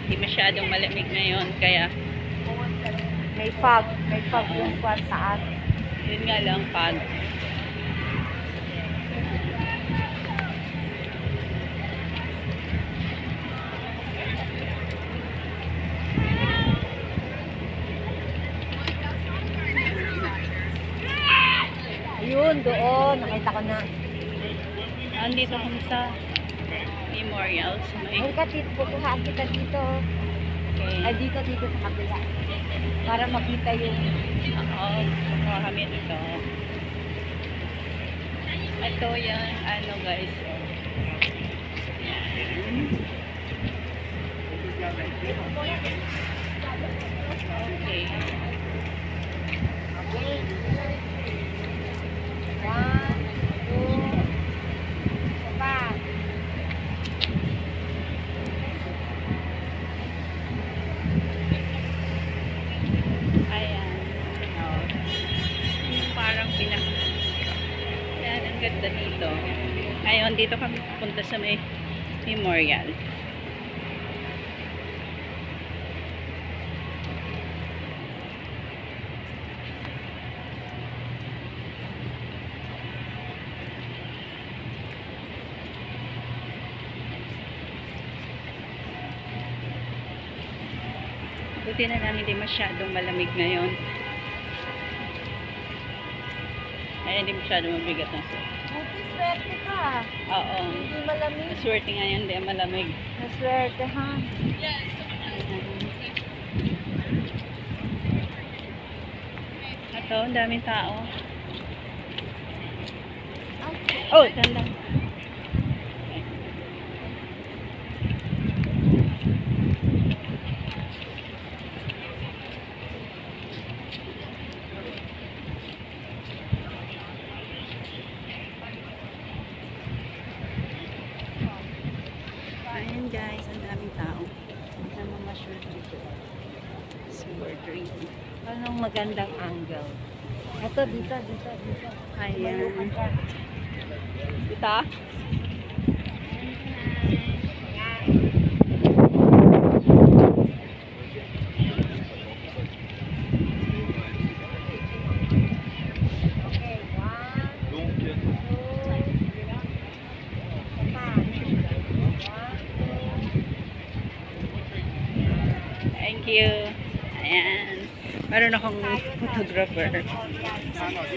Hindi masyadong malamig ngayon, kaya May fog. May fog yung kwan taas. yun nga lang pag Ayun, doon. Nakita ko na. andito kami sa memorial. So, may, Ay, katito. Pupuhaan kita dito. okay. Ay, dito sa kabila. Para makita yung... Oo, kukuha kami dito. Ito yan, ano guys. Yan. Okay. One, two, pa. Ayan. Oh. Yung parang pinak... Ayan, ang ganda dito. Ayun, dito kami pupunta sa may memorial. Buti na lang hindi masyadong malamig ngayon. Ay, hindi masyadong mabigat na siya. Buti swerte ka. Oo. Hindi malamig. Swerte nga yun, hindi malamig. Naswerte, ha? Ito, ang daming tao. Oh, tandang. Ayan guys, ang daming tao. Ang mga shirt dito. Super green. Anong magandang angle? Ito, dito. Ayan. Dito? Okay, one, two, pa. Thank you. Ayan. Meron akong photographer.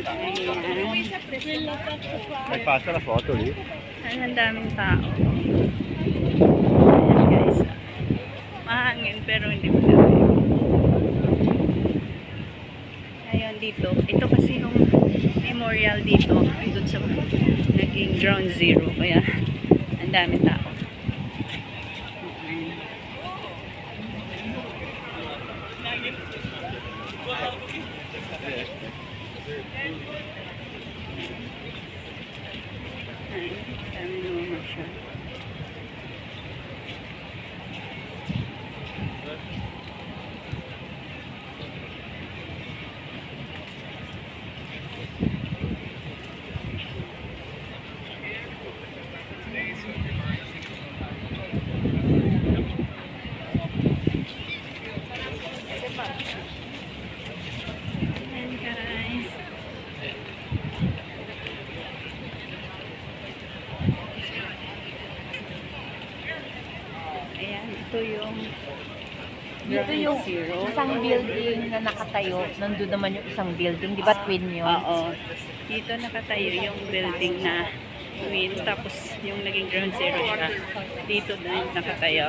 Ayan. Hai fatto la foto lì? Ayan, ang daming tao. Ayan guys. Mahangin pero hindi mo gawin. Ayan dito. Ito kasi yung memorial dito. Doon sa naging ground zero. Kaya ang daming tao. Ayan. Ayan, dami naman siya. Ayan guys. Ayan, ito yung Dito yung zero. isang building na nakatayo. Nandun naman yung isang building. Di ba twin yun? Oo. Dito nakatayo yung building na twin. Tapos yung naging ground zero siya. Dito na yung nakatayo.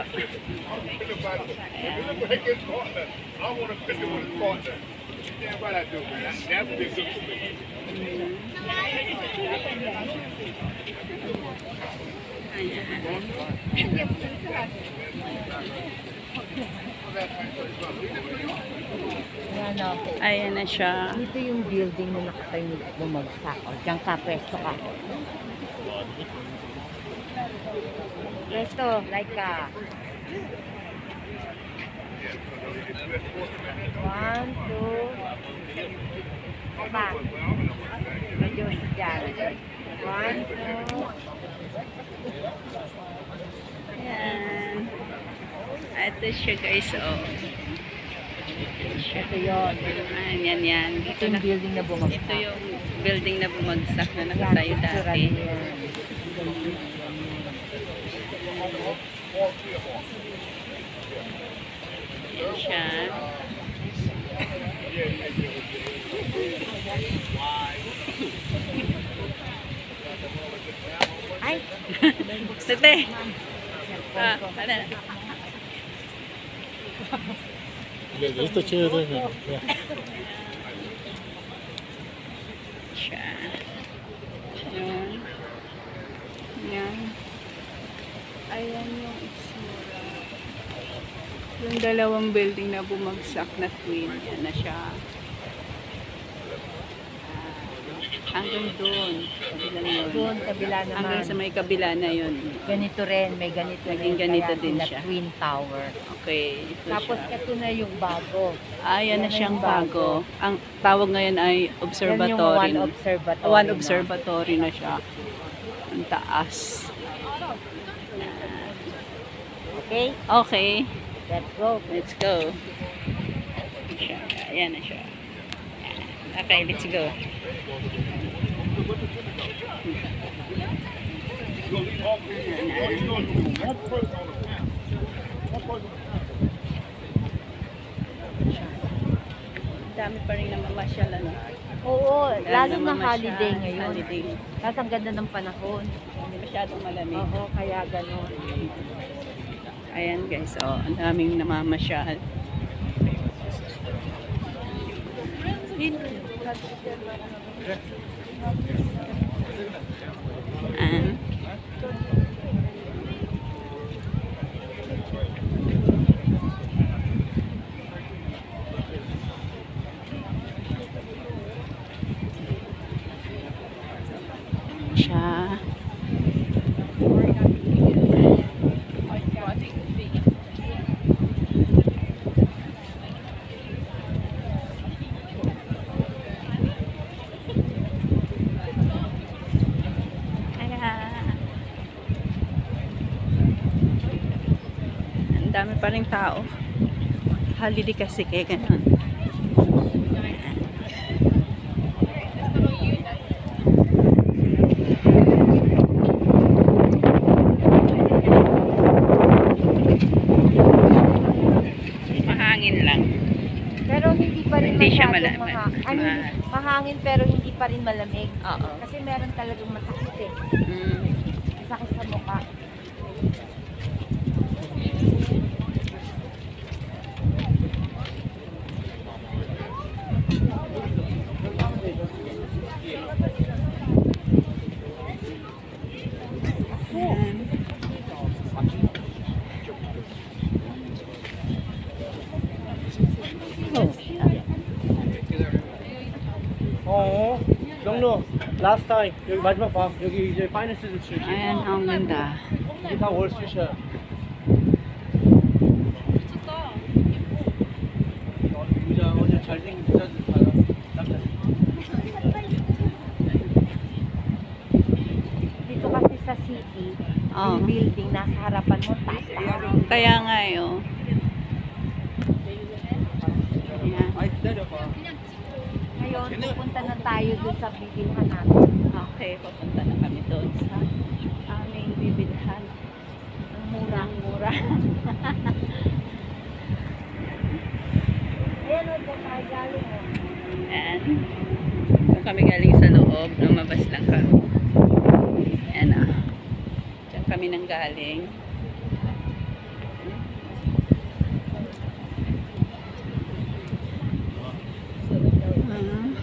Ayan. Ayan o. Ayan na siya. Dito yung building na nakatayo bumagsak. O, diyan ka, pwesto ka. Pwesto, like ka. One, two. Pa. Medyo si dyan. One, two. Ayan. Ito siya guys, oh. Ito yun. Yan, yan. Ito yung building na bumagsak. Ito yung building na bumagsak na Yan, nakatayo picturean dati. mo yan. Yan siya. Ay! Sate! Ano? Esto chido también. Siya. Yan. Yan. Ayan yung itsura. Yung dalawang building na bumagsak na twin. Yan na siya. Hanggang doon. Kabila na yun. Doon, kabila naman. Hanggang sa may kabila na yun. Ganito rin, may ganito Naging rin. ganito Kaya din sila siya. Twin Tower. Okay. Ito Tapos siya. ito na yung bago. Yan na yan siyang yung bago. bago. Ang tawag ngayon ay Yan yung observatory. one observatory. One na. observatory na siya. Ang taas. Okay, Okay. let's go. Let's go. Siya. Ayan na siya. Okay, let's go. Dami pa rin namamasyal, ano? Oo, lalo na namamasyal, holiday ngayon. Holiday. Tapos ang ganda ng panahon. Hindi masyadong malamig. Oo, kaya gano'n. Ayan guys, oh, ang daming namamasyal. Ah. Siya. Ang dami pa rin tao. Holiday kasi kaya ganun. Mahangin lang. Pero hindi pa rin Hindi siya masyadong malamig. ano, mahangin pero hindi pa rin malamig. Oo. Kasi meron talagang masakit eh. Mm. Masakit sa mukha. 영로 last time 여기 마지막 봐 여기 이제 파이낸스 줄 Ayan, ang ganda. 이게 다 월스트리트야. 부자 어제 잘생긴 부자들 다 남자. Dito kasi sa city, Oo. yung building nasa harapan mo, taas. Kaya nga yun. Ayan. 아이 기다려봐. Ngayon, pupunta na tayo dun sa bibilhan natin. Okay, papunta na kami doon sa aming bibilhan. Ang mura. Ayan o, dyan tayo galing o. Ayan. Kung kami galing sa loob, lumabas lang kami. Ayan ah. Diyan kami nang galing. Ah.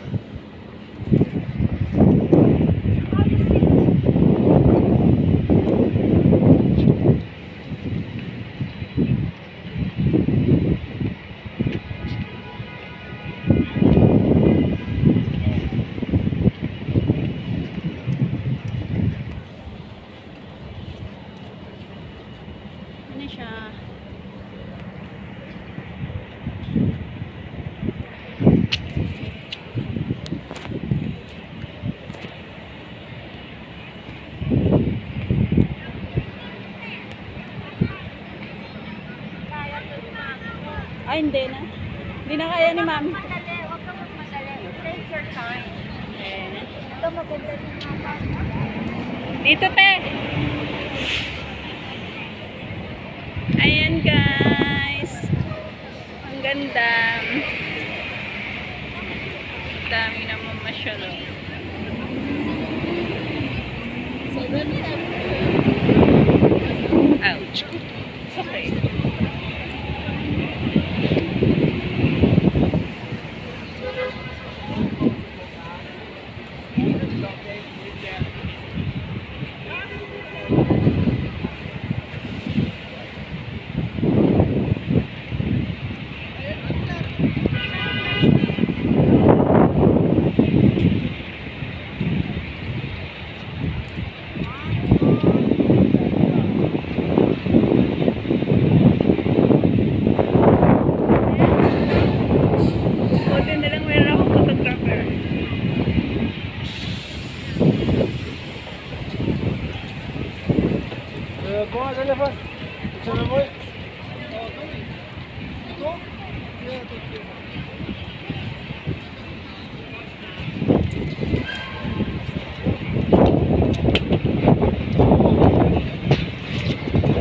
Ay, hindi na. Hindi na kaya ni ma'am. Madali, huwag ka magmadali. Take your time. Eh. Ito maganda yung mapa. Dito, te. Ayan, guys. Ang ganda. Dami naman masyado. Ouch. It's okay. Buti na lang meron akong photographer. Comment ça la face? Ça va moi?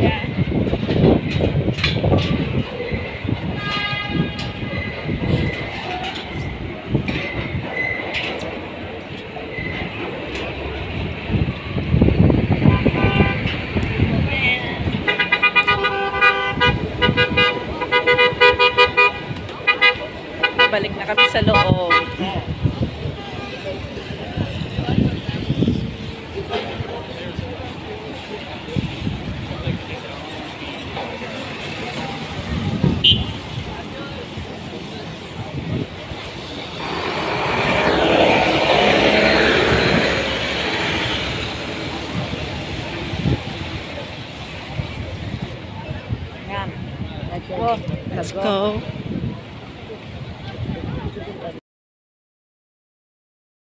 Yeah. Balik na kami sa loob. Yan. Let's go.